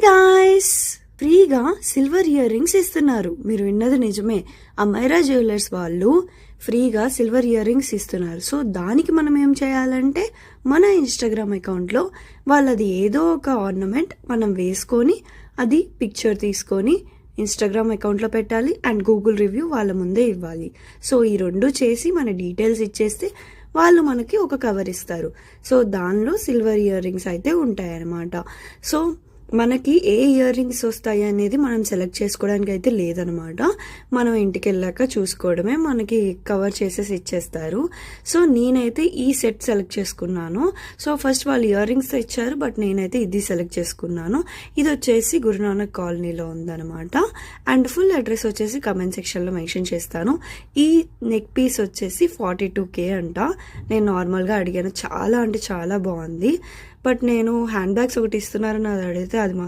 Guys, ఫ్రీగా silver ear rings ఇస్తున్నారు. మీరు విన్నది నిజమే. అమైరా జ్యువెలర్స్ వాళ్ళు ఫ్రీగా సిల్వర్ ఇయర్ రింగ్స్ ఇస్తున్నారు. సో దానికి మనం ఏం చేయాలంటే మన ఇన్స్టాగ్రామ్ అకౌంట్లో వాళ్ళది ఏదో ఒక ఆర్నమెంట్ మనం వేసుకొని అది పిక్చర్ తీసుకొని ఇన్స్టాగ్రామ్ అకౌంట్లో పెట్టాలి అండ్ గూగుల్ రివ్యూ వాళ్ళ ముందే ఇవ్వాలి. సో ఈ రెండు చేసి మన డీటెయిల్స్ ఇచ్చేస్తే వాళ్ళు మనకి ఒక కవర్ ఇస్తారు. సో దానిలో సిల్వర్ ఇయర్ రింగ్స్ అయితే ఉంటాయన్నమాట. సో మనకి ఏ ఇయర్ రింగ్స్ వస్తాయి అనేది మనం సెలెక్ట్ చేసుకోవడానికి అయితే లేదనమాట. మనం ఇంటికి వెళ్ళాక చూసుకోవడమే, మనకి కవర్ చేసేసి ఇచ్చేస్తారు. సో నేనైతే ఈ సెట్ సెలెక్ట్ చేసుకున్నాను. సో ఫస్ట్ వాళ్ళు ఇయర్ రింగ్స్ ఇచ్చారు, బట్ నేనైతే ఇది సెలెక్ట్ చేసుకున్నాను. ఇది వచ్చేసి గురునానక్ కాలనీలో ఉందన్నమాట. అండ్ ఫుల్ అడ్రస్ వచ్చేసి కమెంట్ సెక్షన్లో మెన్షన్ చేస్తాను. ఈ నెక్ పీస్ వచ్చేసి 42K అంట. నేను నార్మల్గా అడిగాను, చాలా అంటే చాలా బాగుంది. బట్ నేను హ్యాండ్ బ్యాగ్స్ ఒకటి ఇస్తున్నారని అది అడిగితే అది